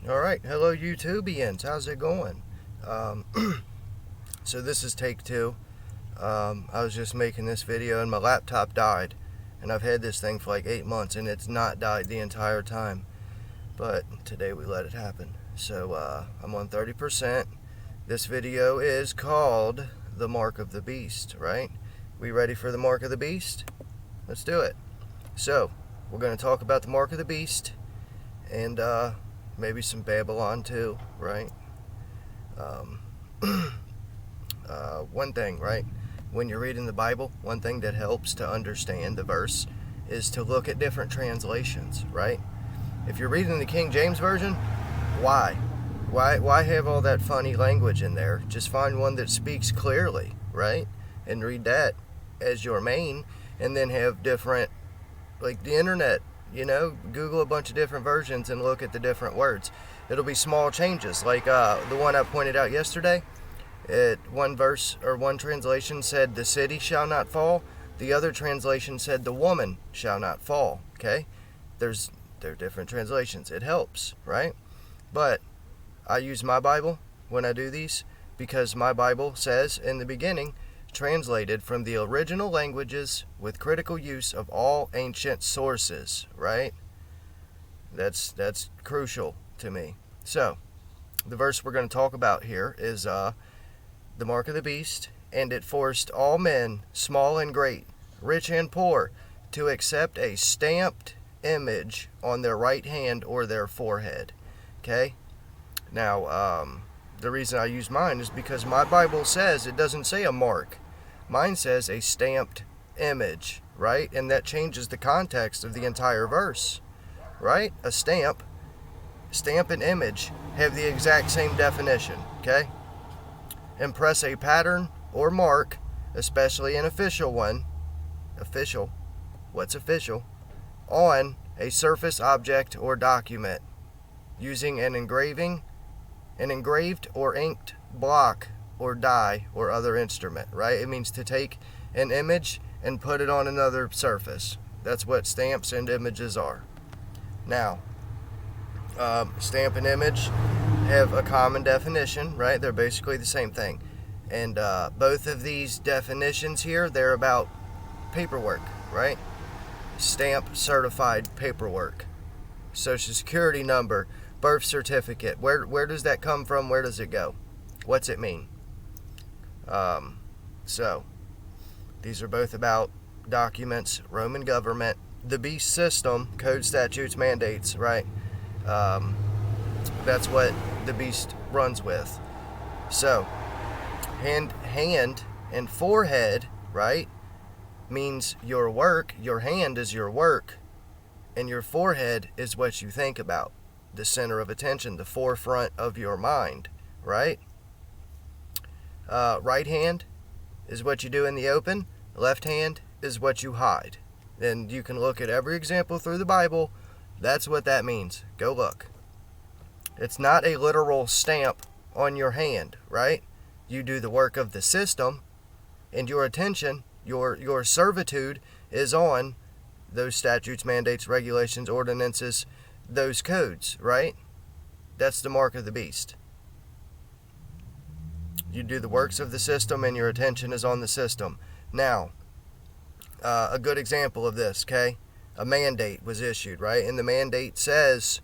All right, hello YouTubians, how's it going? Um, so this is take two. I was just making this video and my laptop died, and I've had this thing for like 8 months and it's not died the entire time, but today we let it happen. So I'm on 30%. This video is called The Mark of the Beast, right? We ready for the Mark of the Beast? Let's do it. So we're going to talk about the Mark of the Beast and maybe some Babylon too, right? One thing, right? When you're reading the Bible, one thing that helps to understand the verse is to look at different translations, right? If you're reading the King James Version, why? Why have all that funny language in there? Just find one that speaks clearly, right? And read that as your main, and then have different, like the internet, Google a bunch of different versions and look at the different words. It'll be small changes, like the one I pointed out yesterday. One verse or one translation said the city shall not fall. The other translation said the woman shall not fall. Okay, they're different translations. It helps, right? But I use my Bible when I do these because my Bible says in the beginning, translated from the original languages with critical use of all ancient sources, right? That's crucial to me. So the verse we're going to talk about here is the mark of the beast, and it forced all men, small and great, rich and poor, to accept a stamped image on their right hand or their forehead. Okay? Now, the reason I use mine is because my Bible says it doesn't say a mark. Mine says a stamped image, right? And that changes the context of the entire verse, right? A stamp and image have the exact same definition, okay? Impress a pattern or mark, especially an official one, official, what's official, on a surface object or document, using an engraved or inked block or die or other instrument, right? It means to take an image and put it on another surface. That's what stamps and images are. Now, stamp and image have a common definition, right? They're basically the same thing. And both of these definitions here, they're about paperwork, right? Stamp certified paperwork. Social Security number, birth certificate. Where does that come from? Where does it go? What's it mean? So these are both about documents, Roman government, the beast system, code, statutes, mandates, right? That's what the beast runs with. So hand and forehead, right, means your work. Your hand is your work, and your forehead is what you think about, the center of attention, the forefront of your mind, right? Right hand is what you do in the open. Left hand is what you hide. And you can look at every example through the Bible. That's what that means. Go look. It's not a literal stamp on your hand, right? You do the work of the system, and your attention, your servitude is on those statutes, mandates, regulations, ordinances, those codes, right? That's the mark of the beast. You do the works of the system and your attention is on the system. Now, a good example of this, okay? A mandate was issued, right? And the mandate says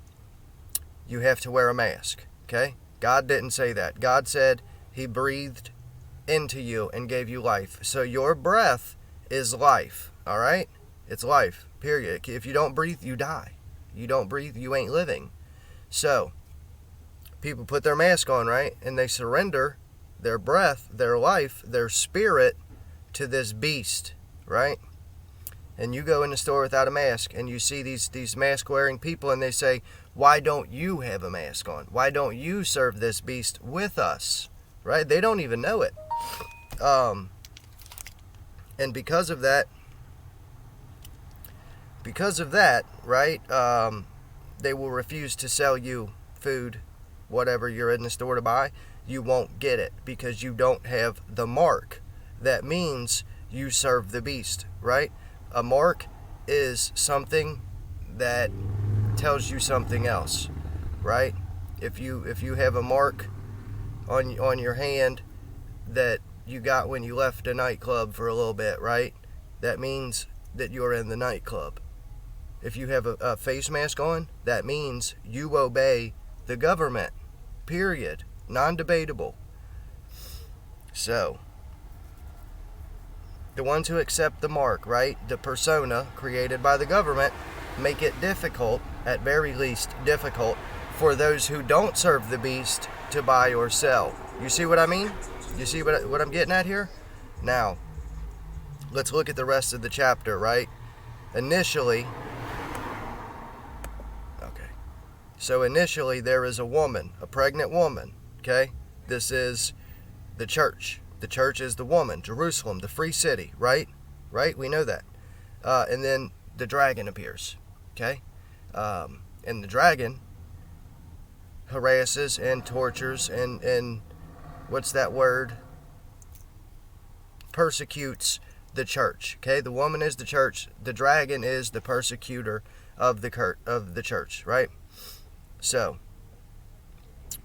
you have to wear a mask, okay? God didn't say that. God said he breathed into you and gave you life. So your breath is life, all right? It's life, period. If you don't breathe, you die. You don't breathe, you ain't living. So people put their mask on, right? And they surrender their breath, their life, their spirit to this beast, right? And you go in the store without a mask and you see these mask wearing people and they say, why don't you have a mask on? Why don't you serve this beast with us? Right? They don't even know it. And because of that, right, they will refuse to sell you food, whatever you're in the store to buy. You won't get it because you don't have the mark. That means you serve the beast, right? A mark is something that tells you something else, right? If you have a mark on your hand that you got when you left a nightclub for a little bit, right? That means that you're in the nightclub. If you have a face mask on, that means you obey the government. Period. Non-debatable. So, the ones who accept the mark, right? The persona created by the government make it difficult, at very least difficult, for those who don't serve the beast to buy or sell. You see what I mean? You see what I'm getting at here? Now, let's look at the rest of the chapter, right? Initially, there is a woman, a pregnant woman, okay? This is the church. The church is the woman, Jerusalem, the free city, right? Right? We know that. And then the dragon appears, okay? And the dragon harasses and tortures and what's that word? Persecutes the church, okay? The woman is the church. The dragon is the persecutor of the church, right? So,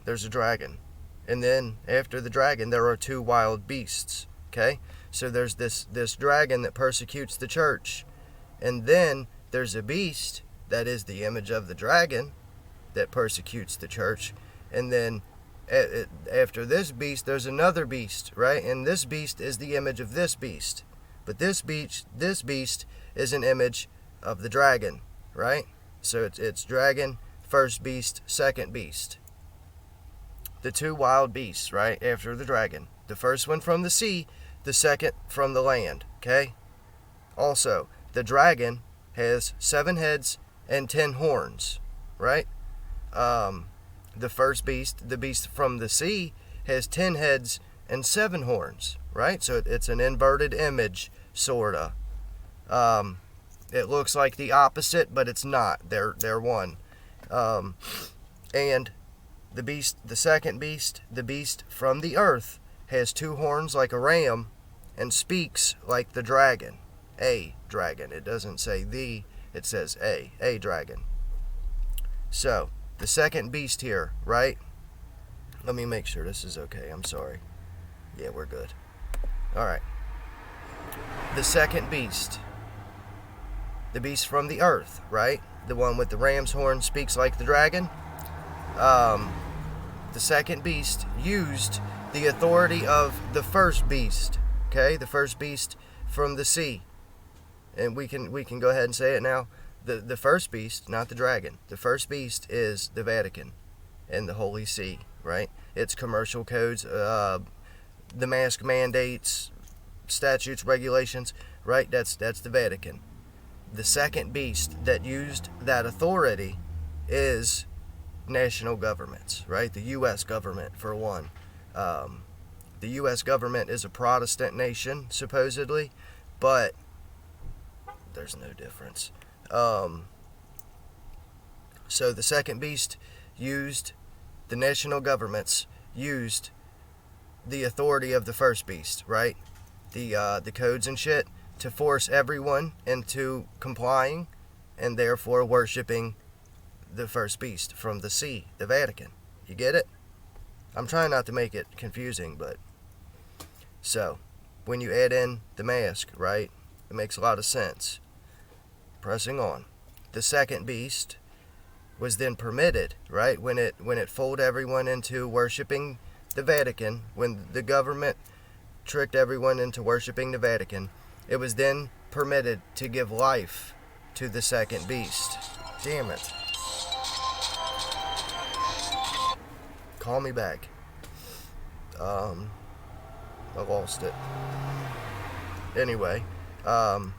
there's a dragon. And then, after the dragon, there are two wild beasts. Okay? So there's this dragon that persecutes the church. And then, there's a beast that is the image of the dragon that persecutes the church. And then, after this beast, there's another beast, right? And this beast is the image of this beast. But this beast is an image of the dragon, right? So it's dragon, first beast, second beast. The two wild beasts, right, after the dragon. The first one from the sea, the second from the land, okay? Also, the dragon has 7 heads and 10 horns, right? The first beast, the beast from the sea, has 10 heads and 7 horns, right? So it's an inverted image, sorta. It looks like the opposite, but it's not. They're one. And the second beast, the beast from the earth, has 2 horns like a ram and speaks like the dragon. A dragon. It doesn't say the, it says a dragon. So, the second beast here, right? Let me make sure this is okay. I'm sorry. Yeah, we're good. Alright. The second beast. The beast from the earth, right? The one with the ram's horn speaks like the dragon. The second beast used the authority of the first beast. Okay, the first beast from the sea. And we can go ahead and say it now. The first beast, not the dragon. The first beast is the Vatican and the Holy See, right? Its commercial codes, the mask mandates, statutes, regulations, right? That's the Vatican. The second beast that used that authority is national governments, right? The U.S. government, for one. The U.S. government is a Protestant nation, supposedly, but there's no difference. So the second beast used, the national governments used the authority of the first beast, right? The codes and shit, to force everyone into complying and therefore worshiping the first beast from the sea, the Vatican. You get it? I'm trying not to make it confusing, but so when you add in the mask, right, it makes a lot of sense. Pressing on. The second beast was then permitted, right, when it fooled everyone into worshiping the Vatican, when the government tricked everyone into worshiping the Vatican, it was then permitted to give life to the second beast. Damn it. Call me back. I lost it. Anyway, the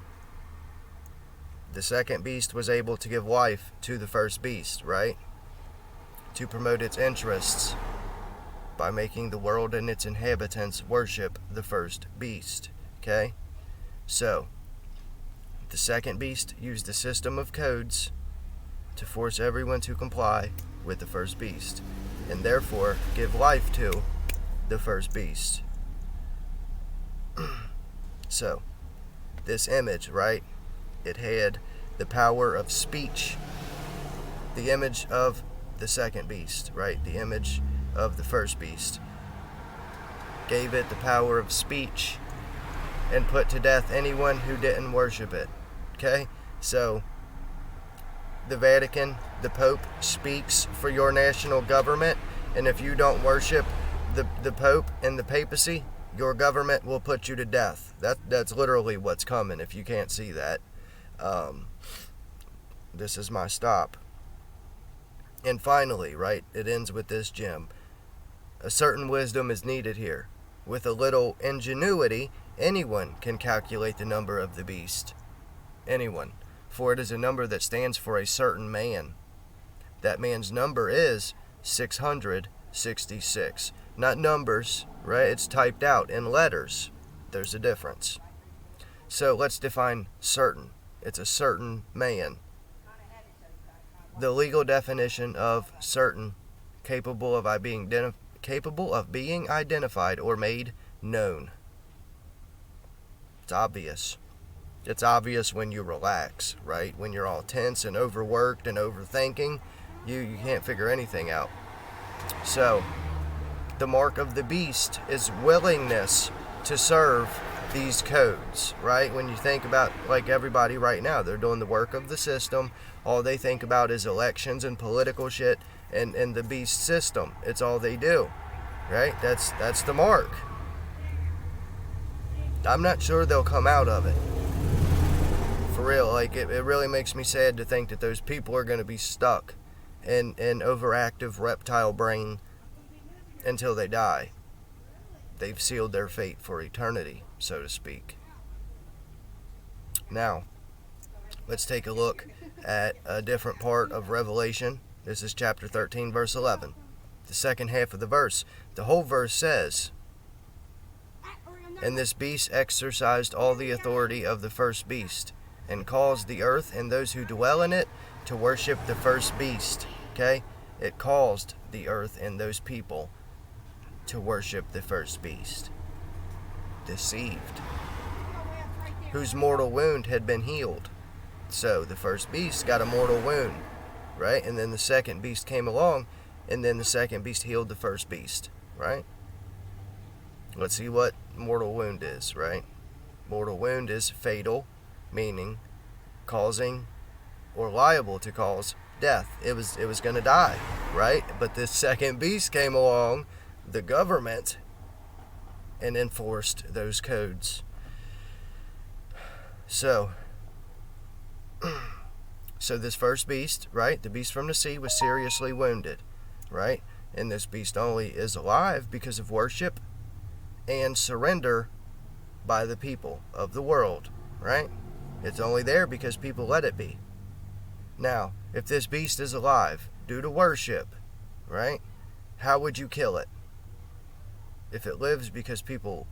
second beast was able to give life to the first beast, right? To promote its interests by making the world and its inhabitants worship the first beast, okay? So, the second beast used a system of codes to force everyone to comply with the first beast, and therefore give life to the first beast. So, this image, right, it had the power of speech. The image of the second beast, right? The image of the first beast. Gave it the power of speech and put to death anyone who didn't worship it. Okay? So, the Vatican, the Pope, speaks for your national government, and if you don't worship the Pope and the papacy, your government will put you to death. That's literally what's coming, if you can't see that. This is my stop. And finally, right, it ends with this gem. A certain wisdom is needed here. With a little ingenuity, anyone can calculate the number of the beast. Anyone. For it is a number that stands for a certain man. That man's number is 666. Not numbers, right? It's typed out in letters. There's a difference. So let's define certain. It's a certain man. The legal definition of certain, capable of being identified or made known. It's obvious. It's obvious when you relax, right? When you're all tense and overworked and overthinking, you can't figure anything out. So, the mark of the beast is willingness to serve these codes, right? When you think about, like, everybody right now, they're doing the work of the system. All they think about is elections and political shit and the beast system. It's all they do, right? That's the mark. I'm not sure they'll come out of it. For real, like, it really makes me sad to think that those people are going to be stuck in overactive reptile brain until they die. They've sealed their fate for eternity, so to speak. Now, let's take a look at a different part of Revelation. This is chapter 13, verse 11. The second half of the verse. The whole verse says, "And this beast exercised all the authority of the first beast, and caused the earth and those who dwell in it to worship the first beast." Okay? It caused the earth and those people to worship the first beast. Deceived. Whose mortal wound had been healed. So the first beast got a mortal wound, right? And then the second beast came along, and then the second beast healed the first beast, right? Let's see what mortal wound is, right? Mortal wound is fatal, meaning causing or liable to cause death. It was going to die, right? But this second beast came along, the government, and enforced those codes. So this first beast, right, the beast from the sea, was seriously wounded, right? And this beast only is alive because of worship and surrender by the people of the world, right? It's only there because people let it be. Now, if this beast is alive due to worship, right, how would you kill it? If it lives because people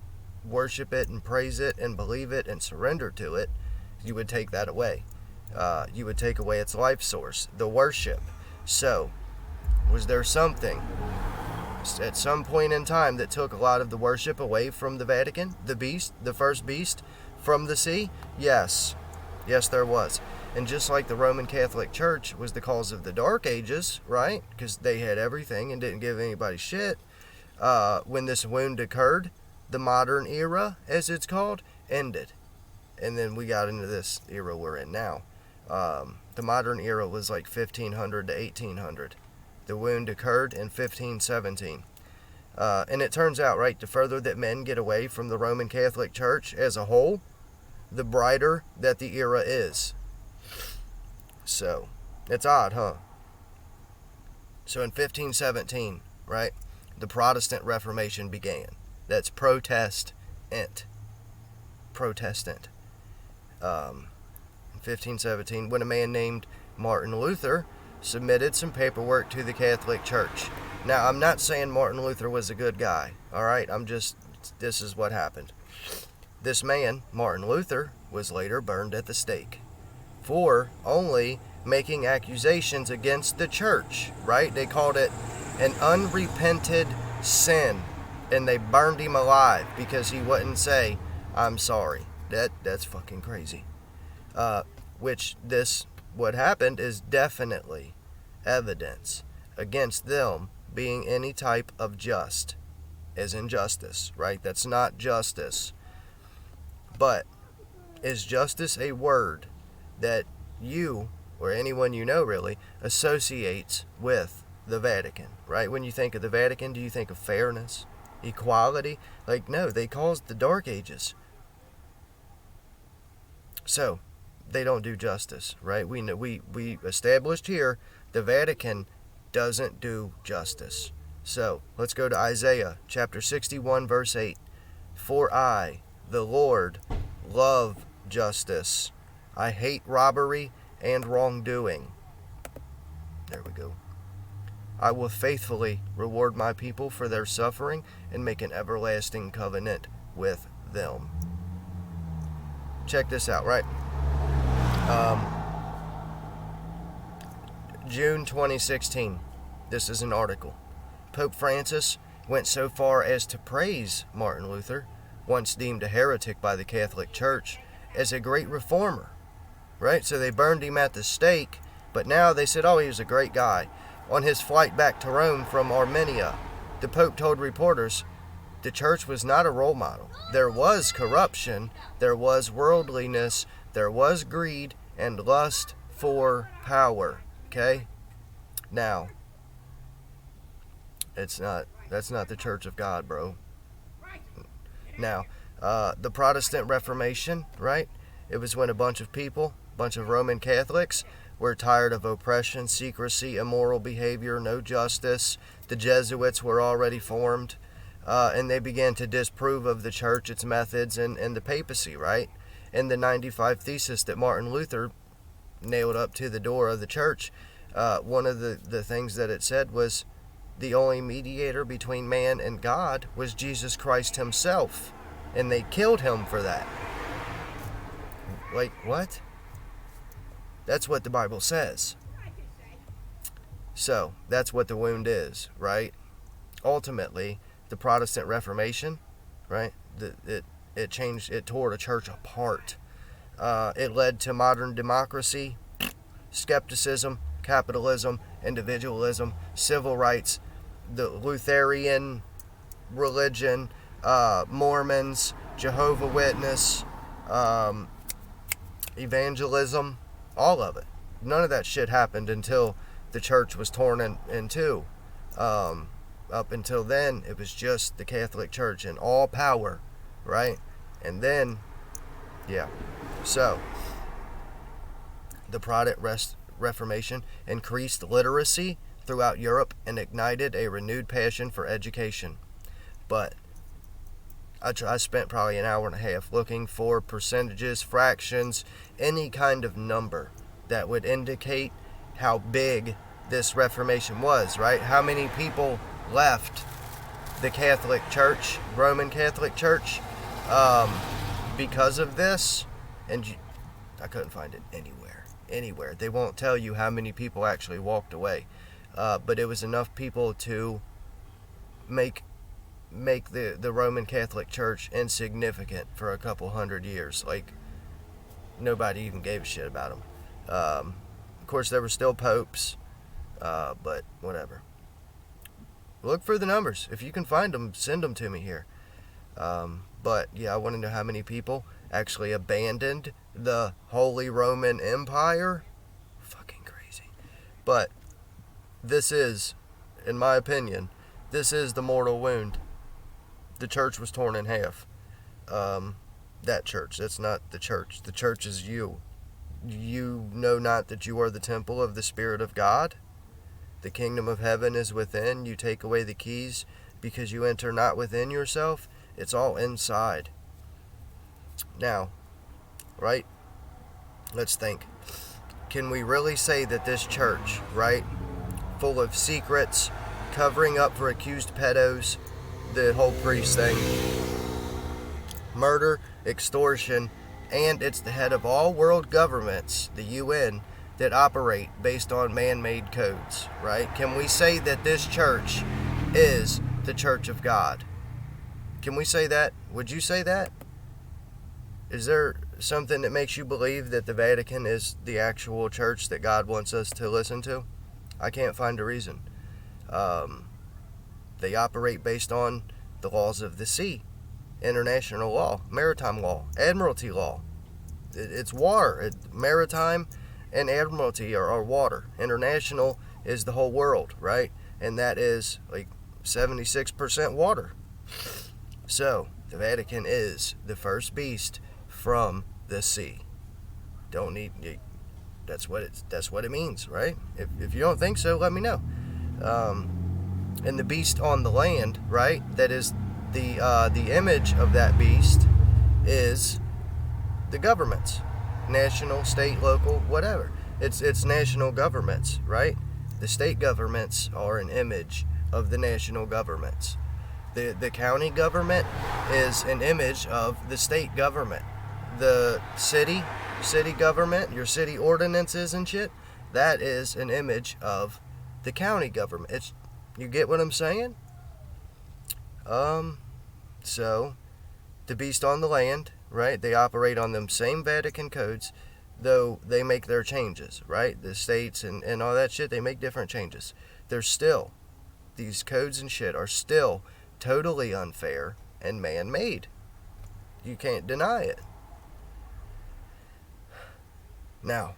worship it and praise it and believe it and surrender to it, you would take that away. You would take away its life source, the worship. So, was there something at some point in time that took a lot of the worship away from the Vatican, the beast, the first beast from the sea? Yes. Yes, there was. And just like the Roman Catholic Church was the cause of the Dark Ages, right? Because they had everything and didn't give anybody shit. When this wound occurred, the modern era, as it's called, ended. And then we got into this era we're in now. The modern era was like 1500 to 1800. The wound occurred in 1517. And it turns out, right, the further that men get away from the Roman Catholic Church as a whole, the brighter that the era is. So, it's odd, huh? So in 1517, right, the Protestant Reformation began. That's Protestant. Protestant. In 1517, when a man named Martin Luther submitted some paperwork to the Catholic Church. Now, I'm not saying Martin Luther was a good guy, alright? This is what happened. This man, Martin Luther, was later burned at the stake for only making accusations against the church, right? They called it an unrepented sin, and they burned him alive because he wouldn't say, "I'm sorry." That's fucking crazy. What happened is definitely evidence against them being any type of just, as in justice, right? That's not justice. But is justice a word that you, or anyone you know really, associates with the Vatican, right? When you think of the Vatican, do you think of fairness, equality? Like, no, they caused the Dark Ages. So, they don't do justice, right? We know, we established here the Vatican doesn't do justice. So, let's go to Isaiah chapter 61 verse 8. For I, the Lord, love justice. I hate robbery and wrongdoing. There we go. I will faithfully reward my people for their suffering and make an everlasting covenant with them. Check this out, right? June 2016. This is an article. Pope Francis went so far as to praise Martin Luther, once deemed a heretic by the Catholic Church, as a great reformer. Right? So they burned him at the stake, but now they said, oh, he was a great guy. On his flight back to Rome from Armenia, the Pope told reporters the church was not a role model. There was corruption, there was worldliness, there was greed, and lust for power. Okay? Now, that's not the Church of God, bro. Now, the Protestant Reformation, right? It was when a bunch of Roman Catholics were tired of oppression, secrecy, immoral behavior, no justice. The Jesuits were already formed, and they began to disapprove of the church, its methods, and the papacy, right? And the 95 Thesis that Martin Luther nailed up to the door of the church, one of the things that it said was the only mediator between man and God was Jesus Christ himself, and they killed him for that. Like, what? That's what the Bible says. So, that's what the wound is, right? Ultimately, the Protestant Reformation, right? It changed, it tore the church apart. It led to modern democracy, skepticism, capitalism, individualism, civil rights, the Lutheran religion, Mormons, Jehovah's Witness, evangelism, all of it. None of that shit happened until the church was torn in two. Up until then, it was just the Catholic Church and all power, right? And then, yeah. So, the Protestant Reformation increased literacy throughout Europe and ignited a renewed passion for education. But I spent probably an hour and a half looking for percentages, fractions, any kind of number that would indicate how big this Reformation was, right? How many people left the Catholic Church, Roman Catholic Church, because of this? And I couldn't find it anywhere. They won't tell you how many people actually walked away. But it was enough people to make the Roman Catholic Church insignificant for a couple hundred years. Like, nobody even gave a shit about them. Of course, there were still popes, but whatever. Look for the numbers. If you can find them, send them to me here. But yeah, I want to know how many people actually abandoned the Holy Roman Empire. Fucking crazy. But this is, in my opinion, this is the mortal wound. The church was torn in half. That church, that's not the church. The church is you. You know not that you are the temple of the Spirit of God? The kingdom of heaven is within. You take away the keys because you enter not within yourself. It's all inside. Now, right? Let's think. Can we really say that this church, right, full of secrets, covering up for accused pedos, the whole priest thing, murder, extortion, and it's the head of all world governments, the UN, that operate based on man-made codes, right? Can we say that this church is the Church of God? Can we say that? Would you say that? Is there something that makes you believe that the Vatican is the actual church that God wants us to listen to? I can't find a reason. They operate based on the laws of the sea, international law, maritime law, admiralty law. It's water. Maritime and admiralty are water. International is the whole world, right? And that is like 76% water. So the Vatican is the first beast from the sea. Don't need. That's what it means, right? If you don't think so, let me know. And the beast on the land, right? That is the image of that beast is the governments, national, state, local, whatever. It's national governments, right? The state governments are an image of the national governments. The county government is an image of the state government. The city government, your city ordinances and shit, that is an image of the county government. You get what I'm saying? So the beast on the land, right? They operate on them same Vatican codes, though they make their changes, right? The states and all that shit, they make different changes. These codes and shit are still totally unfair and man-made. You can't deny it. Now,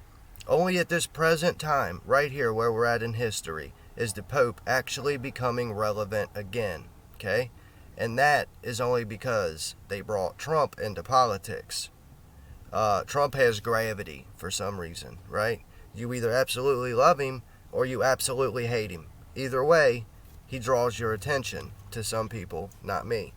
only at this present time, right here where we're at in history, is the Pope actually becoming relevant again, okay? And that is only because they brought Trump into politics. Trump has gravity for some reason, right? You either absolutely love him or you absolutely hate him. Either way, he draws your attention to some people, not me.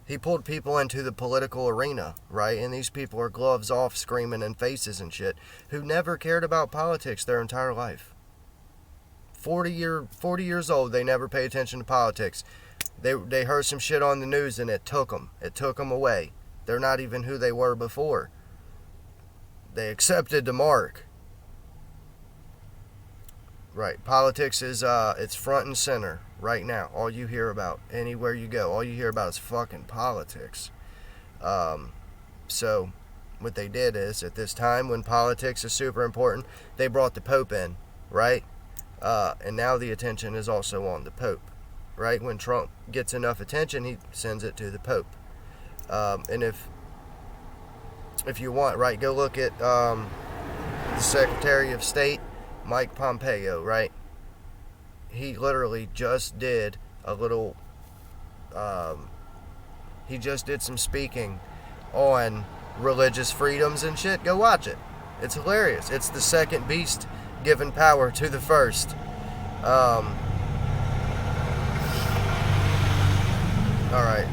He pulled people into the political arena, right? And these people are gloves off, screaming in faces and shit, who never cared about politics their entire life. 40 years old, they never pay attention to politics. They heard some shit on the news and it took them away. They're not even who they were before. They accepted the mark. Right, politics is it's front and center right now. All you hear about, anywhere you go, all you hear about is fucking politics. So what they did is, at this time when politics is super important, they brought the Pope in, right? And now the attention is also on the Pope, right? When Trump gets enough attention, he sends it to the Pope. And if you want, right, go look at the Secretary of State, Mike Pompeo, right? He literally just did a little, he just did some speaking on religious freedoms and shit. Go watch it. It's hilarious. It's the second beast giving power to the first. Alright.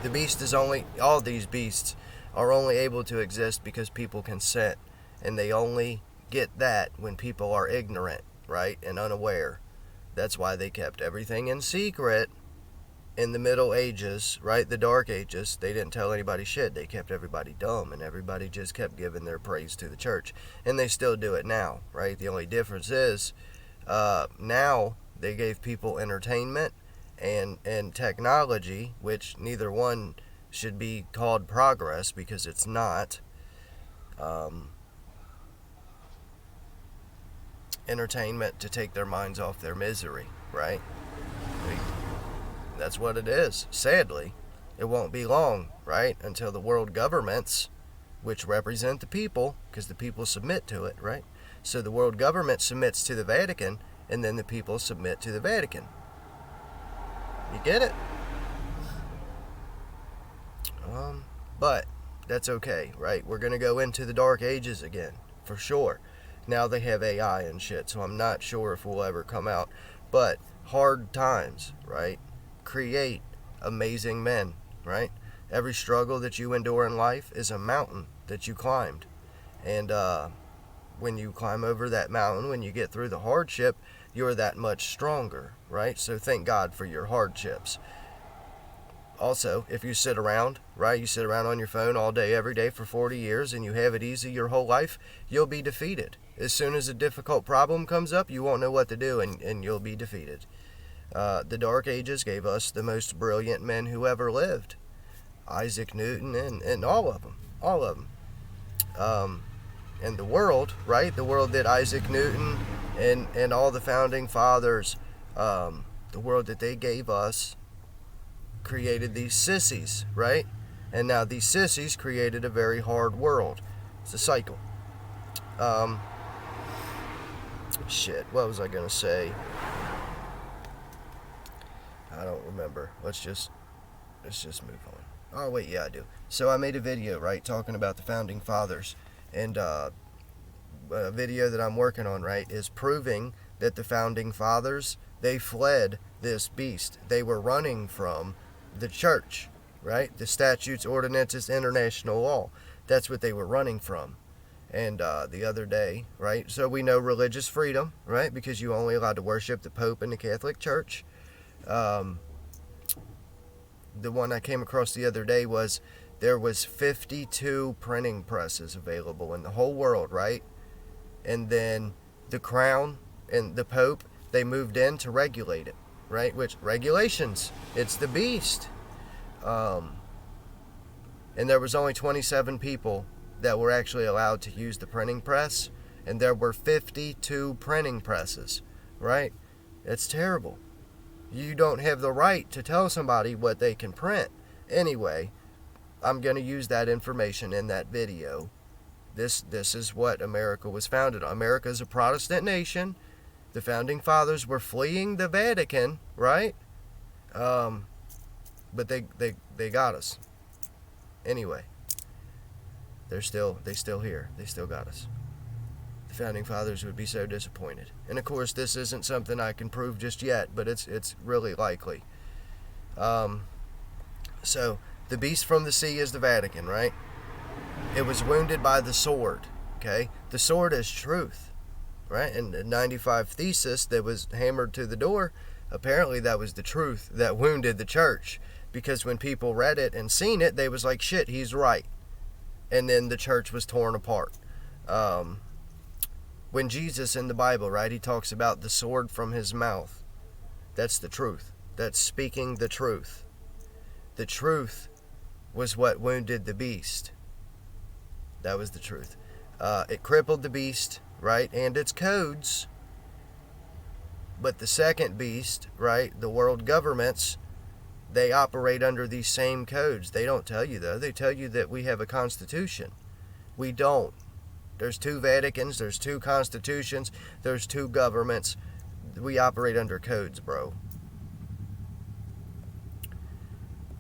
The beast is all these beasts are only able to exist because people consent, and they only get that when people are ignorant, right, and unaware. That's why they kept everything in secret in the Middle Ages, right, the Dark Ages. They didn't tell anybody shit. They kept everybody dumb, and everybody just kept giving their praise to the church. And they still do it now, right? The only difference is now they gave people entertainment and technology, which neither one should be called progress, because it's not. Entertainment to take their minds off their misery, right? That's what it is. Sadly, it won't be long, right, until the world governments, which represent the people, because the people submit to it, right? So the world government submits to the Vatican, and then the people submit to the Vatican. You get it? But that's okay, right? We're going to go into the Dark Ages again, for sure. Now they have AI and shit, so I'm not sure if we'll ever come out. But hard times, right, create amazing men, right? Every struggle that you endure in life is a mountain that you climbed. And when you climb over that mountain, when you get through the hardship, you're that much stronger, right? So thank God for your hardships. Also, if you sit around, right, you sit around on your phone all day, every day for 40 years and you have it easy your whole life, you'll be defeated. As soon as a difficult problem comes up, you won't know what to do and you'll be defeated. The Dark Ages gave us the most brilliant men who ever lived. Isaac Newton and all of them. And the world, right? The world that Isaac Newton and all the founding fathers, the world that they gave us, created these sissies, right? And now these sissies created a very hard world. It's a cycle. Shit, what was I gonna say? I don't remember. Let's just move on. Oh wait, yeah, I do. So I made a video, right, talking about the founding fathers, and a video that I'm working on, right, is proving that the founding fathers, they fled this beast. They were running from the church, right? The statutes, ordinances, international law. That's what they were running from. And the other day, right? So we know religious freedom, right? Because you're only allowed to worship the Pope and the Catholic Church. The one I came across the other day was there was 52 printing presses available in the whole world, right? And then the Crown and the Pope, they moved in to regulate it, right? Which, regulations, it's the beast. And there was only 27 people that were actually allowed to use the printing press, and there were 52 printing presses, right? It's terrible. You don't have the right to tell somebody what they can print. Anyway, I'm going to use that information in that video. This is what America was founded on. America is a Protestant nation. The founding fathers were fleeing the Vatican, right? But they got us. Anyway, they still here. They still got us. The founding fathers would be so disappointed. And of course, this isn't something I can prove just yet, but it's really likely. So the beast from the sea is the Vatican, right? It was wounded by the sword. Okay, the sword is truth, right? And the 95 Thesis that was hammered to the door, apparently that was the truth that wounded the church, because when people read it and seen it, they was like, shit, he's right. And then the church was torn apart. When Jesus in the Bible, right, he talks about the sword from his mouth. That's the truth. That's speaking the truth. The truth was what wounded the beast. That was the truth. It crippled the beast, right, and its codes. But the second beast, right, the world governments, they operate under these same codes. They don't tell you, though. They tell you that we have a constitution. We don't. There's 2 Vaticans, there's 2 constitutions, there's 2 governments. We operate under codes, bro.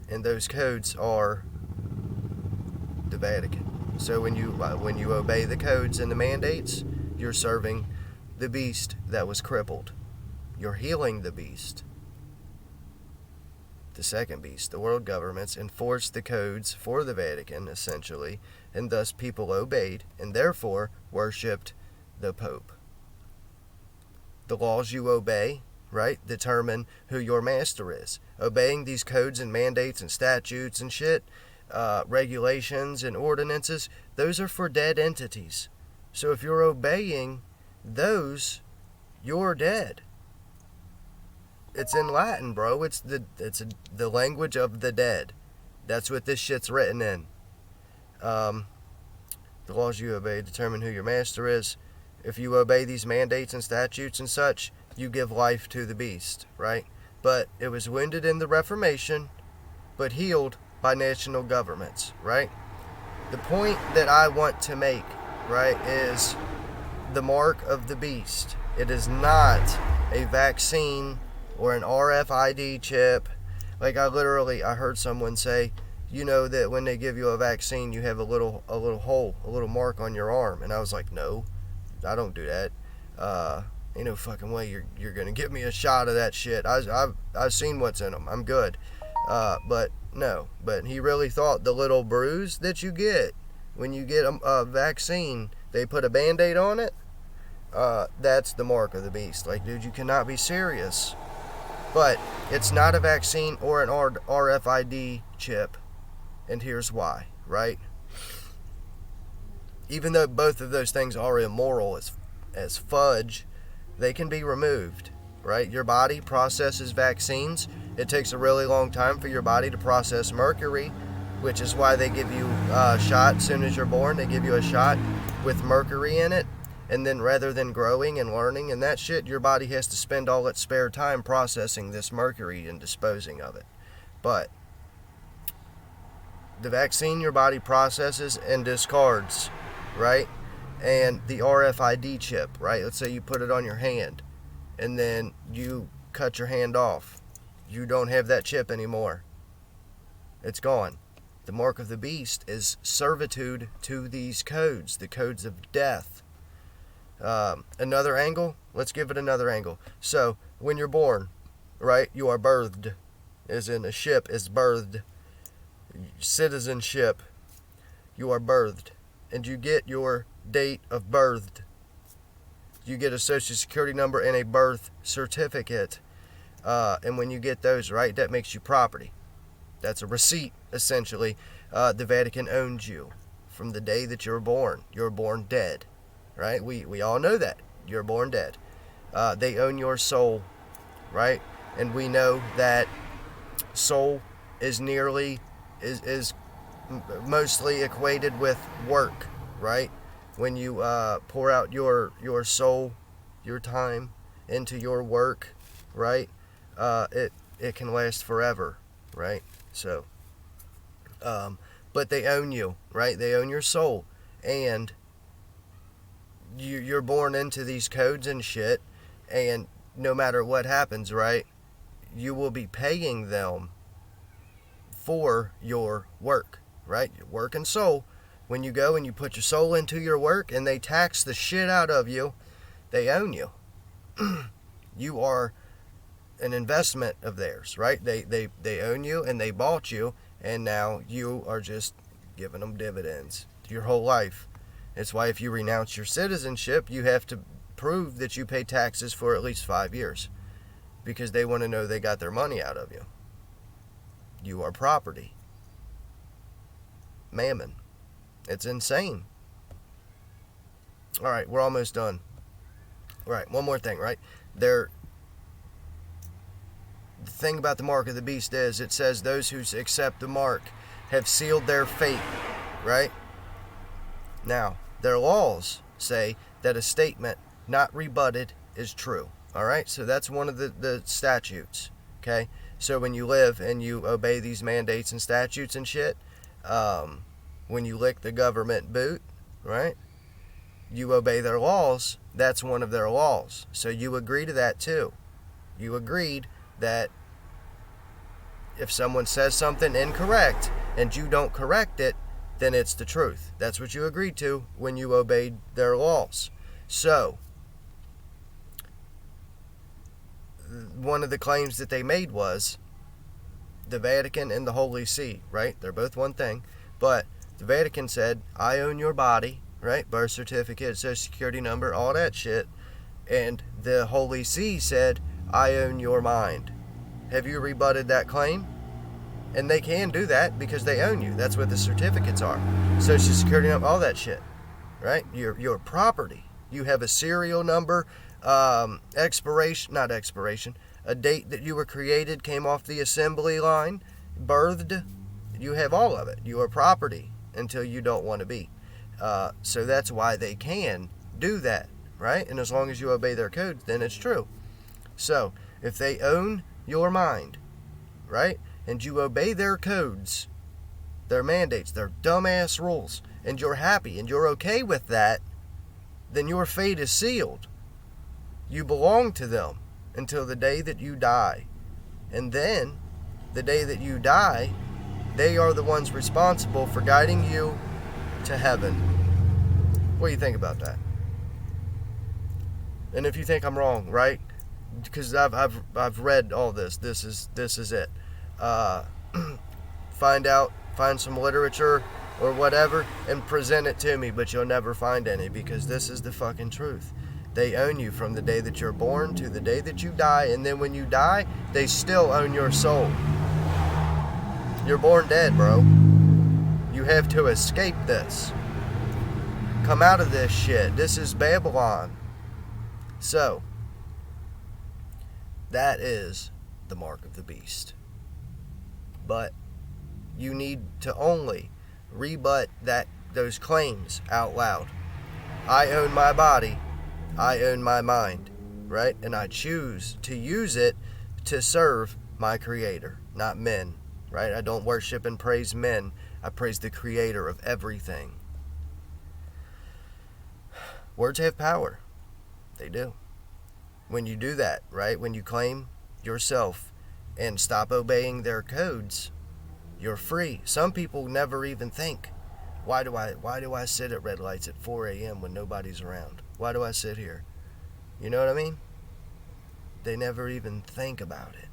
And those codes are the Vatican. So when you obey the codes and the mandates, you're serving the beast that was crippled. You're healing the beast. The second beast, the world governments, enforced the codes for the Vatican, essentially, and thus people obeyed and therefore worshipped the Pope. The laws you obey, right, determine who your master is. Obeying these codes and mandates and statutes and shit, regulations and ordinances, those are for dead entities. So if you're obeying those, you're dead. It's in Latin, bro. It's the language of the dead. That's what this shit's written in. The laws you obey determine who your master is. If you obey these mandates and statutes and such, you give life to the beast, right? But it was wounded in the Reformation, but healed by national governments, right? The point that I want to make, right, is the mark of the beast. It is not a vaccine or an RFID chip. Like I heard someone say, you know that when they give you a vaccine, you have a little hole, a little mark on your arm. And I was like, no, I don't do that. Ain't no fucking way you're gonna give me a shot of that shit. I've seen what's in them. I'm good. But no. But he really thought the little bruise that you get when you get a vaccine, they put a Band-Aid on it. That's the mark of the beast. Like, dude, you cannot be serious. But it's not a vaccine or an RFID chip. And here's why, right? Even though both of those things are immoral as fudge, they can be removed, right? Your body processes vaccines. It takes a really long time for your body to process mercury, which is why they give you a shot as soon as you're born. They give you a shot with mercury in it, and then rather than growing and learning and that shit, your body has to spend all its spare time processing this mercury and disposing of it. But the vaccine your body processes and discards, right? And the RFID chip, right? Let's say you put it on your hand and then you cut your hand off. You don't have that chip anymore. It's gone. The mark of the beast is servitude to these codes, the codes of death. Another angle, let's give it another angle. So, when you're born, right, you are birthed, as in a ship is birthed. Citizenship, you are birthed. And you get your date of birth. You get a social security number and a birth certificate. And when you get those, right, that makes you property. That's a receipt, essentially. The Vatican owns you from the day that you're born. You're born dead, right? We all know that. You're born dead. They own your soul, right? And we know that soul is mostly equated with work, right? When you pour out your soul, your time into your work, right? It can last forever, right? So, but they own you, right? They own your soul, and you're born into these codes and shit, and no matter what happens, right, you will be paying them for your work, right? Your work and soul. When you go and you put your soul into your work and they tax the shit out of you, they own you. You are an investment of theirs, right? They own you and they bought you, and now you are just giving them dividends your whole life. It's why if you renounce your citizenship, you have to prove that you pay taxes for at least 5 years, because they want to know they got their money out of you. You are property. Mammon. It's insane. All right, we're almost done. All right, one more thing, right? The thing about the mark of the beast is it says those who accept the mark have sealed their fate, right? Now, their laws say that a statement not rebutted is true. All right, so that's one of the statutes, okay? So when you live and you obey these mandates and statutes and shit, when you lick the government boot, right, you obey their laws, that's one of their laws. So you agree to that too. You agreed that if someone says something incorrect and you don't correct it, then it's the truth. That's what you agreed to when you obeyed their laws. So, one of the claims that they made was the Vatican and the Holy See, right? They're both one thing. But the Vatican said, I own your body, right? Birth certificate, social security number, all that shit. And the Holy See said, I own your mind. Have you rebutted that claim? And they can do that because they own you. That's what the certificates are. Social security number, all that shit, right? Your property. You have a serial number, a date that you were created, came off the assembly line, birthed. You have all of it. You are property until you don't want to be. So that's why they can do that, right? And as long as you obey their codes, then it's true. So if they own your mind, right, and you obey their codes, their mandates, their dumbass rules, and you're happy and you're okay with that, then your fate is sealed. You belong to them until the day that you die. And then, the day that you die, they are the ones responsible for guiding you to heaven. What do you think about that? And if you think I'm wrong, right? Because I've read all this. This is it. Find some literature or whatever and present it to me, but you'll never find any, because this is the fucking truth. They own you from the day that you're born to the day that you die, and then when you die, they still own your soul. You're born dead, bro. You have to escape this. Come out of this shit. This is Babylon. So, that is the mark of the beast. But you need to only rebut those claims out loud. I own my body. I own my mind, right? And I choose to use it to serve my Creator, not men, right? I don't worship and praise men. I praise the Creator of everything. Words have power. They do. When you do that, right? When you claim yourself and stop obeying their codes, you're free. Some people never even think, why do I sit at red lights at 4 a.m. when nobody's around? Why do I sit here? You know what I mean? They never even think about it.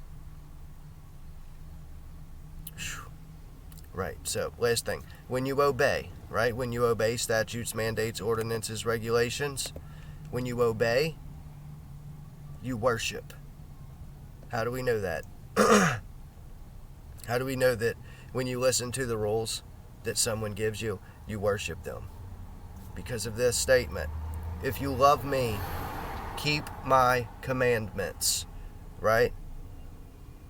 Whew. Right, so last thing. When you obey, right? When you obey statutes, mandates, ordinances, regulations, when you obey, you worship. How do we know that? How do we know that when you listen to the rules that someone gives you, you worship them? Because of this statement. If you love me, keep my commandments, right?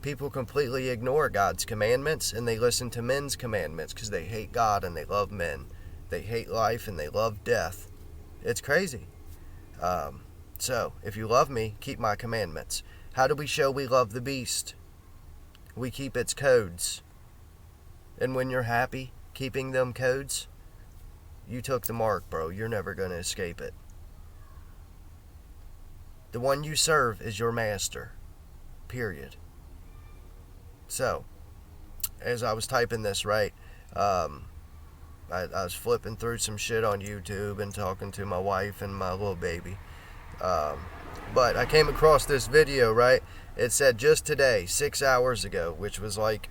People completely ignore God's commandments and they listen to men's commandments because they hate God and they love men. They hate life and they love death. It's crazy. So, if you love me, keep my commandments. How do we show we love the beast? We keep its codes. And when you're happy keeping them codes, you took the mark, bro. You're never going to escape it. The one you serve is your master. Period. So, as I was typing this, right, I was flipping through some shit on YouTube and talking to my wife and my little baby. But I came across this video, right? It said just today, 6 hours ago, which was like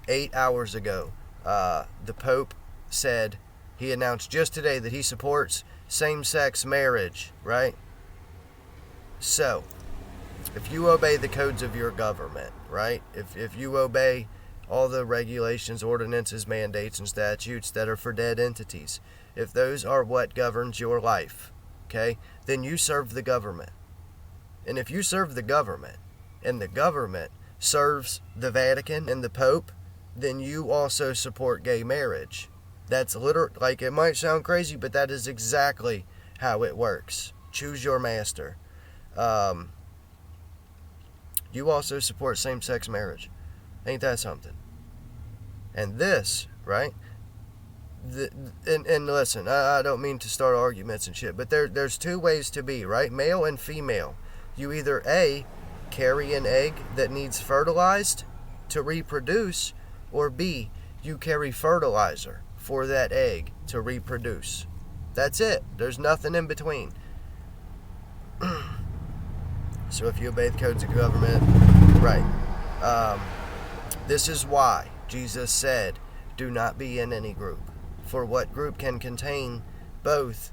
8 hours ago, the Pope said, he announced just today that he supports same-sex marriage, right? So, if you obey the codes of your government, right? If you obey all the regulations, ordinances, mandates, and statutes that are for dead entities, if those are what governs your life, okay, then you serve the government. And if you serve the government, and the government serves the Vatican and the Pope, then you also support gay marriage. That's literally, like, it might sound crazy, but that is exactly how it works. Choose your master. You also support same-sex marriage. Ain't that something? And this, right? And listen, I don't mean to start arguments and shit, but there's two ways to be, right? Male and female. You either A, carry an egg that needs fertilized to reproduce, or B, you carry fertilizer for that egg to reproduce. That's it. There's nothing in between. So if you obey the codes of government, right. This is why Jesus said, do not be in any group. For what group can contain both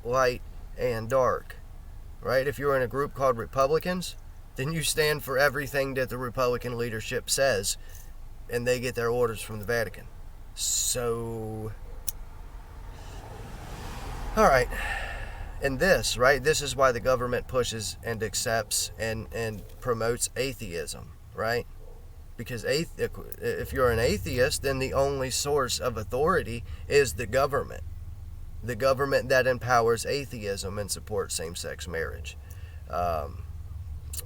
light and dark? Right? If you're in a group called Republicans, then you stand for everything that the Republican leadership says, and they get their orders from the Vatican. So, all right. And this, right? This is why the government pushes and accepts and promotes atheism, right? Because if you're an atheist, then the only source of authority is the government. The government that empowers atheism and supports same-sex marriage.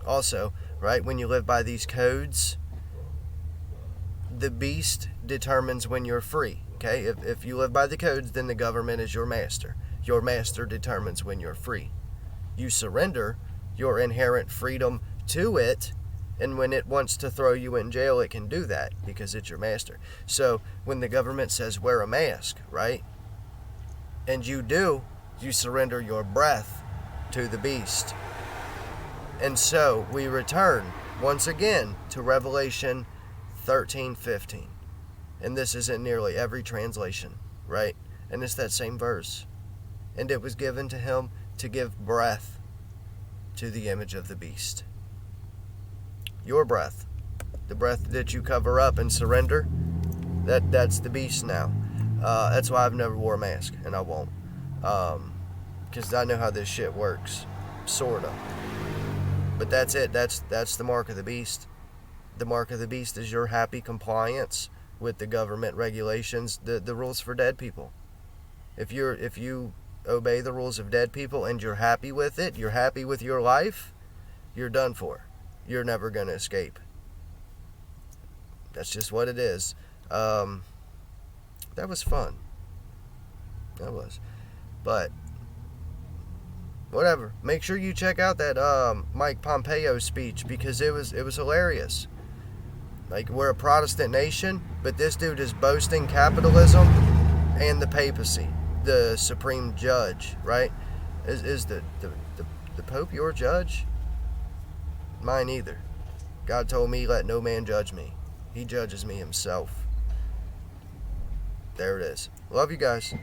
Also, right, when you live by these codes, the beast determines when you're free. Okay? If you live by the codes, then the government is your master. Your master determines when you're free. You surrender your inherent freedom to it, and when it wants to throw you in jail, it can do that because it's your master. So when the government says wear a mask, right? And you do, you surrender your breath to the beast. And so we return once again to Revelation 13:15. And this is in nearly every translation, right? And it's that same verse. And it was given to him to give breath to the image of the beast. Your breath, the breath that you cover up and surrender, that's the beast now. That's why I've never wore a mask, and I won't. Because I know how this shit works, sorta. But that's it. That's the mark of the beast. The mark of the beast is your happy compliance with the government regulations, the rules for dead people. If you obey the rules of dead people and you're happy with it, you're happy with your life, you're done for. You're never going to escape. That's just what it is. That was fun. That was. But whatever. Make sure you check out that Mike Pompeo speech, because it was hilarious. Like, we're a Protestant nation, but this dude is boasting capitalism and the papacy, the supreme judge, right? Is the Pope your judge? Mine either. God told me, let no man judge me. He judges me himself. There it is. Love you guys.